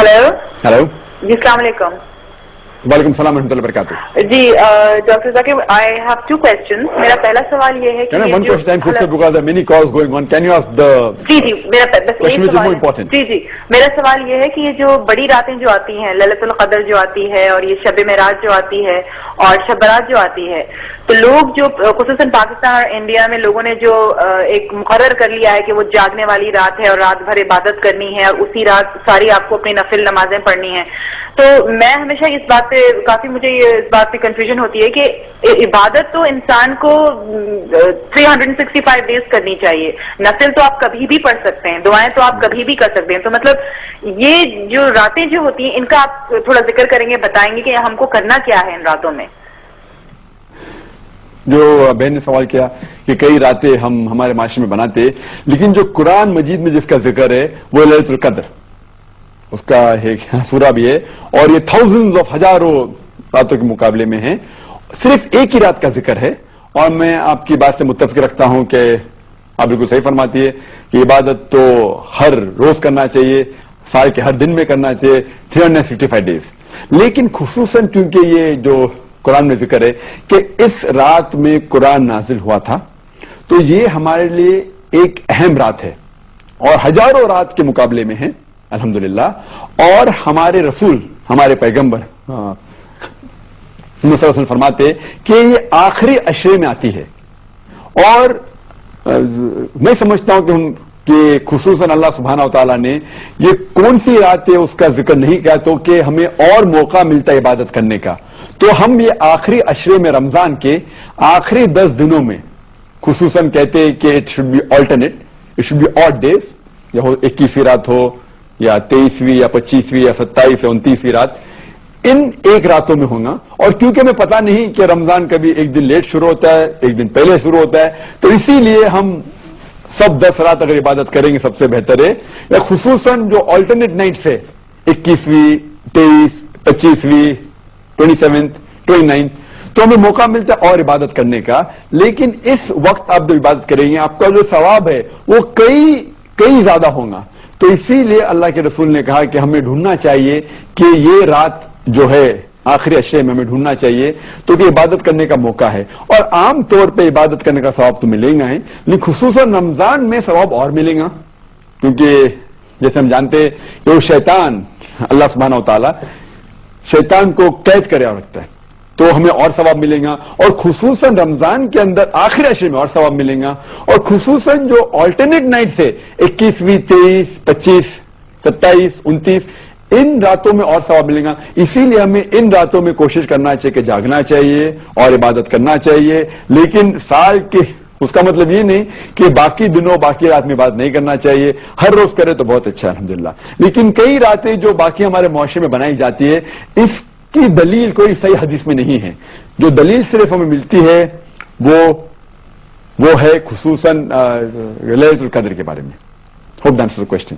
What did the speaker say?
Hello hello جی السلام علیکم. وعلیکم السلام ورحمۃ اللہ وبرکاتہ. جی doctor Zakir I have 2 questions. میرا پہلا سوال یہ ہے کہ one question time sister because there are many calls going on. Can you ask the جی میرا بس question یہی which is more سوال important? جی میرا سوال یہ ہے کہ یہ جو بڑی راتیں جو آتی ہیں لیلۃ القدر جو آتی ہے اور یہ شب معراج جو آتی ہے اور شب برات جو آتی ہے تو لوگ جو خصوصاً پاکستان اور انڈیا میں لوگوں نے جو ایک مقرر کر لیا ہے کہ وہ جاگنے والی رات ہے اور رات بھر عبادت کرنی ہے اور اسی رات ساری آپ کو اپنی نفل نمازیں پڑھنی ہیں. تو میں ہمیشہ اس بات پہ کافی مجھے اس بات پہ کنفیوژن ہوتی ہے کہ عبادت تو انسان کو 365 ڈیز کرنی چاہیے. نفل تو آپ کبھی بھی پڑھ سکتے ہیں, دعائیں تو آپ کبھی بھی کر سکتے ہیں. تو مطلب یہ جو راتیں جو ہوتی ہیں ان کا آپ تھوڑا ذکر کریں گے, بتائیں گے کہ ہم کو کرنا کیا ہے ان راتوں میں. جو بہن نے سوال کیا کہ کئی راتیں ہم ہمارے معاشرے میں بناتے, لیکن جو قرآن مجید میں جس کا ذکر ہے وہ لیلۃ القدر, اس کا ایک سورہ بھی ہے اور یہ thousands of ہزاروں راتوں کے مقابلے میں ہیں. صرف ایک ہی رات کا ذکر ہے اور میں آپ کی بات سے متفق رکھتا ہوں کہ آپ بالکل صحیح فرماتی ہے کہ عبادت تو ہر روز کرنا چاہیے, سال کے ہر دن میں کرنا چاہیے, 365 ڈیز. لیکن خصوصاً کیونکہ یہ جو قرآن میں ذکر ہے کہ اس رات میں قرآن نازل ہوا تھا تو یہ ہمارے لیے ایک اہم رات ہے اور ہزاروں رات کے مقابلے میں ہے الحمدللہ. اور ہمارے رسول, ہمارے پیغمبر صلی اللہ علیہ وسلم فرماتے کہ یہ آخری عشرے میں آتی ہے. اور میں سمجھتا ہوں کہ خصوصاً اللہ سبحانہ و تعالیٰ نے یہ کون سی رات ہے اس کا ذکر نہیں کیا تو کہ ہمیں اور موقع ملتا ہے عبادت کرنے کا. تو ہم یہ آخری عشرے میں رمضان کے آخری 10 دنوں میں خصوصاً کہتے ہیں کہ it should be alternate, it should be odd days, یا 21ویں رات ہو یا 23ویں یا 25ویں یا 27 یا 29ویں رات, ان ایک راتوں میں ہوگا. اور کیونکہ ہمیں پتا نہیں کہ رمضان کبھی ایک دن لیٹ شروع ہوتا ہے, ایک دن پہلے شروع ہوتا ہے, تو اسی لیے ہم سب 10 رات اگر عبادت کریں گے سب سے بہتر ہے. یا خصوصاً جو آلٹرنیٹ نائٹس ہے 21ویں, 23, 25ویں, 27, 29, تو ہمیں موقع ملتا ہے اور عبادت کرنے کا. لیکن اس وقت آپ جو عبادت کریں گے آپ کا جو ثواب ہے وہ کئی زیادہ ہوگا. تو اسی لیے اللہ کے رسول نے کہا کہ ہمیں ڈھونڈنا چاہیے کہ یہ رات جو ہے آخری عشرے میں ہمیں ڈھونڈنا چاہیے تو کہ عبادت کرنے کا موقع ہے. اور عام طور پہ عبادت کرنے کا ثواب تو ملے گا, لیکن خصوصاً رمضان میں ثواب اور ملے گا, کیونکہ جیسے ہم جانتے ہیں کہ وہ شیطان, اللہ سبحانہ و تعالیٰ شیطان کو قید کرے اور رکھتا ہے, تو ہمیں اور ثواب ملے گا. اور خصوصاً رمضان کے اندر آخری عشرے میں اور ثواب ملے گا. اور خصوصاً جو آلٹرنیٹ نائٹ سے 21ویں, 23, 25, 27, 29, ان راتوں میں اور ثواب ملے گا. اسی لیے ہمیں ان راتوں میں کوشش کرنا چاہیے کہ جاگنا چاہیے اور عبادت کرنا چاہیے. لیکن سال کے اس کا مطلب یہ نہیں کہ باقی دنوں باقی رات میں عبادت نہیں کرنا چاہیے, ہر روز کرے تو بہت اچھا ہے الحمدللہ. لیکن کئی راتیں جو باقی ہمارے معاشرے میں بنائی جاتی ہے اس کی دلیل کوئی صحیح حدیث میں نہیں ہے. جو دلیل صرف ہمیں ملتی ہے وہ ہے خصوصاً لیلۃ القدر کے بارے میں. Hope that answers the question.